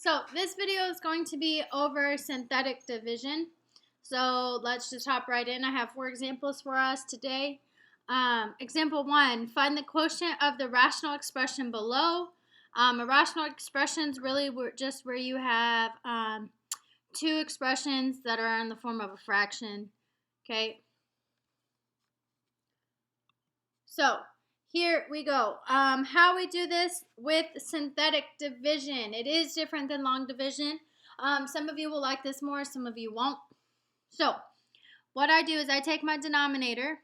So this video is going to be over synthetic division. So let's just hop right in. I have 4 examples for us today. Example 1, find the quotient of the rational expression below. A rational expression is really just where you have 2 expressions that are in the form of a fraction. Okay. So here we go. How we do this with synthetic division. It is different than long division. Some of you will like this more, some of you won't. So what I do is I take my denominator.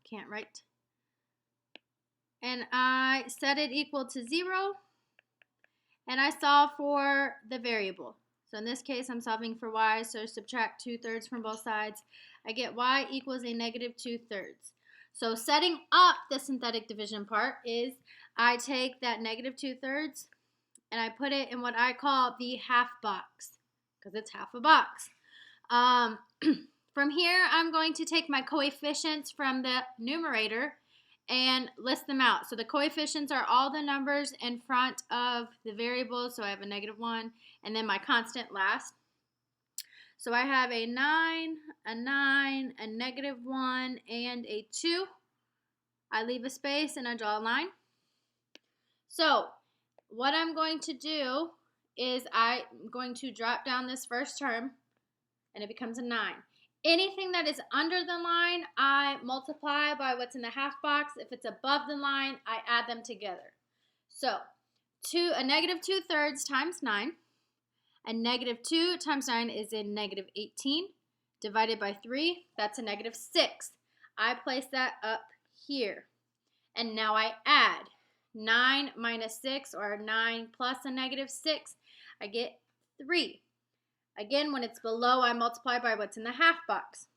Can't write. And I set it equal to 0. And I solve for the variable. So in this case, I'm solving for y, so subtract 2/3 from both sides. I get y equals a negative 2/3. So setting up the synthetic division part is I take that negative 2/3 and I put it in what I call the half box, because it's half a box. From here, I'm going to take my coefficients from the numerator and list them out. So the coefficients are all the numbers in front of the variable. So I have a -1 and then my constant last. So I have a 9, a -1, and a 2. I leave a space and I draw a line. So what I'm going to do is I'm going to drop down this first term and it becomes a 9. Anything that is under the line, I multiply by what's in the half box. If it's above the line, I add them together. So a negative 2/3 times 9. A negative 2 times 9 is a negative 18. Divided by 3, that's a negative 6. I place that up here. And now I add 9 minus 6, or 9 plus a negative 6. I get 3. Again, when it's below, I multiply by what's in the half box.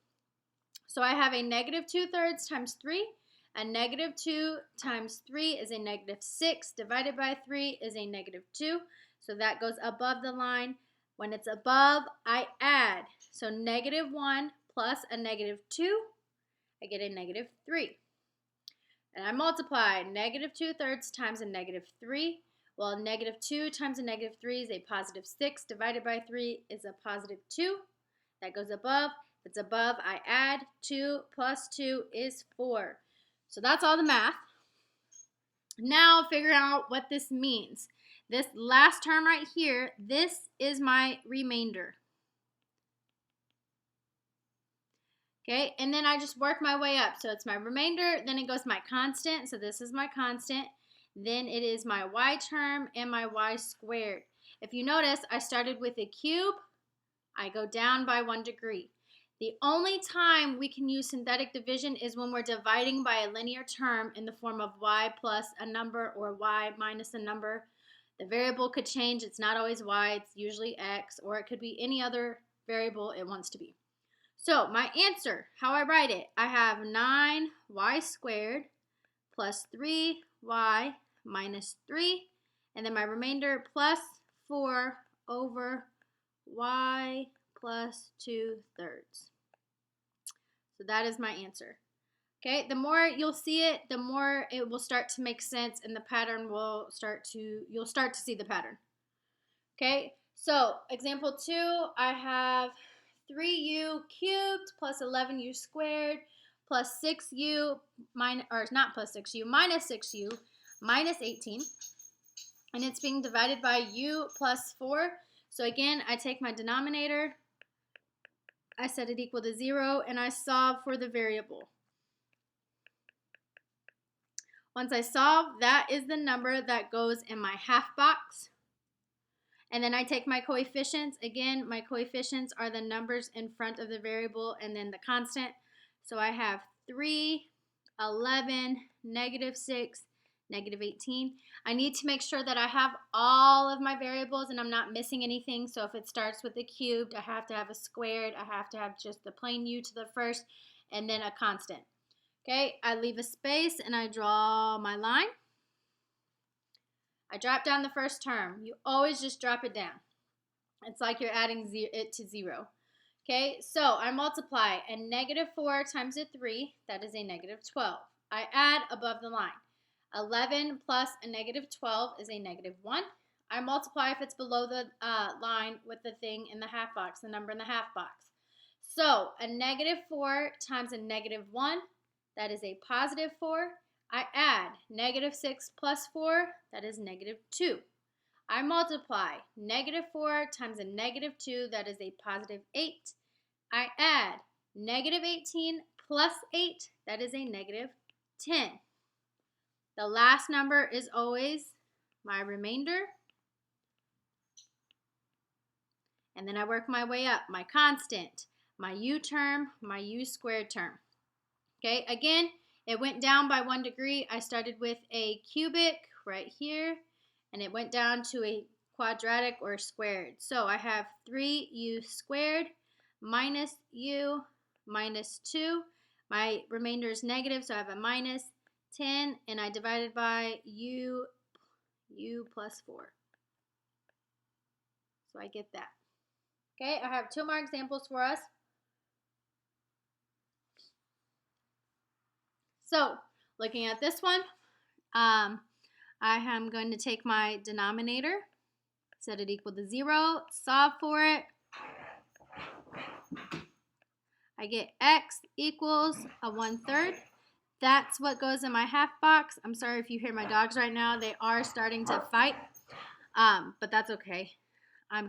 So I have a negative 2/3 times 3. A negative 2 times 3 is a negative 6. Divided by 3 is a negative 2. So that goes above the line. When it's above, I add. So -1 plus a negative 2, I get a negative 3. And I multiply negative 2/3 times a negative 3. Well, negative 2 times a negative 3 is a positive 6. Divided by 3 is a positive 2. That goes above. If it's above, I add. 2 plus 2 is 4. So that's all the math. Now figure out what this means. This last term right here, this is my remainder. Okay, and then I just work my way up. So it's my remainder, then it goes my constant. So this is my constant. Then it is my y term and my y squared. If you notice, I started with a cube. I go down by 1 degree. The only time we can use synthetic division is when we're dividing by a linear term in the form of y plus a number or y minus a number. The variable could change. It's not always y. It's usually x, or it could be any other variable it wants to be. So my answer, how I write it, I have 9y squared plus 3y minus 3, and then my remainder plus 4 over y plus 2/3. So that is my answer. Okay, the more you'll see it, the more it will start to make sense, and the pattern will you'll start to see the pattern. Okay, so example 2, I have 3u cubed plus 11u squared plus 6u minus, or not plus 6u, minus 6u minus 18. And it's being divided by u plus 4. So again, I take my denominator, I set it equal to 0, and I solve for the variable. Once I solve, that is the number that goes in my half box. And then I take my coefficients. Again, my coefficients are the numbers in front of the variable and then the constant. So I have 3, 11, negative 6, negative 18. I need to make sure that I have all of my variables and I'm not missing anything. So if it starts with a cubed, I have to have a squared. I have to have just the plain u to the first and then a constant. Okay, I leave a space and I draw my line. I drop down the first term. You always just drop it down. It's like you're adding it to 0. Okay, so I multiply a -4 times a 3, that is a -12. I add above the line. 11 plus a -12 is a -1. I multiply if it's below the line with the thing in the half box, the number in the half box. So a -4 times a -1, that is a +4. I add -6 plus 4, that is -2. I multiply -4 times a -2, that is a +8. I add -18 plus 8, that is a -10. The last number is always my remainder. And then I work my way up, my constant, my u term, my u squared term. Okay, again, it went down by 1 degree. I started with a cubic right here, and it went down to a quadratic or squared. So I have 3u squared minus u minus 2. My remainder is negative, so I have a minus 10, and I divided by u plus 4. So I get that. Okay, I have 2 more examples for us. So, looking at this one, I am going to take my denominator, set it equal to 0, solve for it. I get x equals a 1/3. That's what goes in my half box. I'm sorry if you hear my dogs right now. They are starting to fight, but that's okay.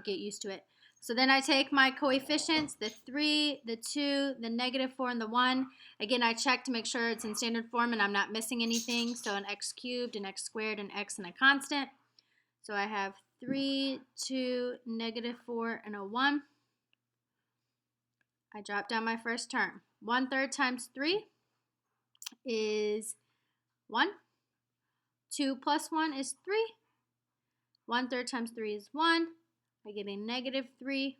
Get used to it. So then I take my coefficients, the 3, the 2, the -4, and the 1. Again, I check to make sure it's in standard form and I'm not missing anything. So an x cubed, an x squared, an x, and a constant. So I have 3, 2, -4, and a 1. I drop down my first term. 1/3 times 3 is 1. 2 plus 1 is 3. 1/3 times 3 is 1. I get a -3.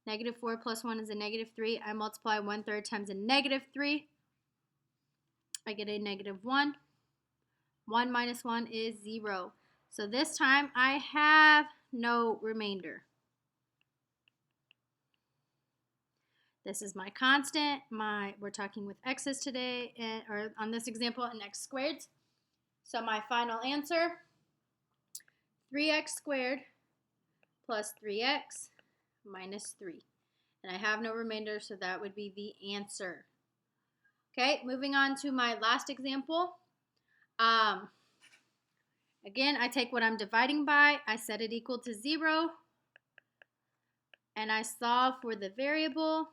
-4 plus 1 is a -3. I multiply 1/3 times a -3. I get a -1. 1 minus 1 is 0. So this time I have no remainder. This is my constant. We're talking with x's today, or on this example, an x squared. So my final answer, 3x squared plus 3x minus 3. And I have no remainder, so that would be the answer. Okay, moving on to my last example. Again, I take what I'm dividing by, I set it equal to 0, and I solve for the variable.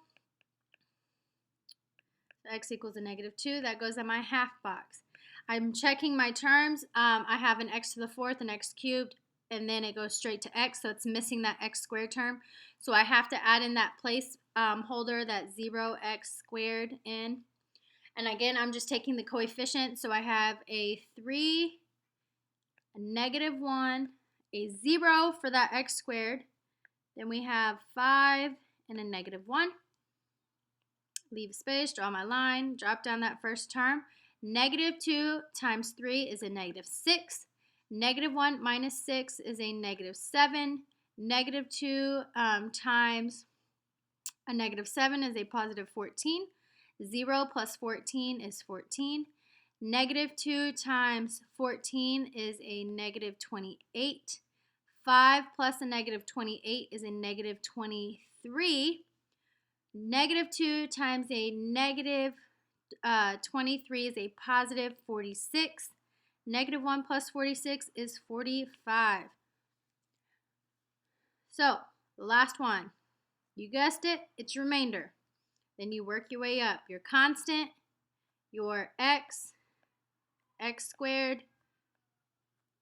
X equals a -2, that goes in my half box. I'm checking my terms. I have an x to the 4th, an x cubed, and then it goes straight to x, so it's missing that x squared term. So I have to add in that place holder, that 0x squared in. And again, I'm just taking the coefficient, so I have a 3, a -1, a 0 for that x squared. Then we have 5 and a -1. Leave space, draw my line, drop down that first term. -2 times 3 is a -6. -1 minus 6 is a -7. -2 times a -7 is a +14. 0 plus 14 is 14. -2 times 14 is a -28. 5 plus a -28 is a -23. -2 times a -23 is a +46. -1 plus 46 is 45. So, the last one. You guessed it, it's your remainder. Then you work your way up. Your constant, your x squared,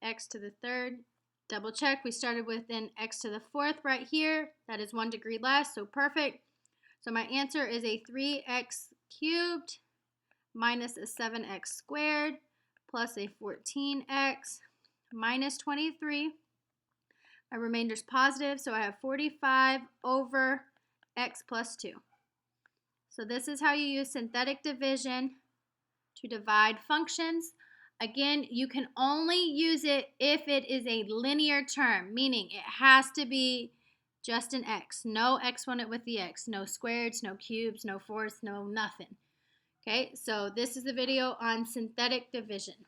x to the 3rd. Double check, we started with an x to the 4th right here. That is 1 degree less, so perfect. So my answer is a 3x cubed minus a 7x squared plus a 14x minus 23. My remainder is positive, so I have 45 over x plus 2. So this is how you use synthetic division to divide functions. Again, you can only use it if it is a linear term, meaning it has to be just an x. No exponent with the x. No squareds, no cubes, no fourths, no nothing. Okay, so this is the video on synthetic division.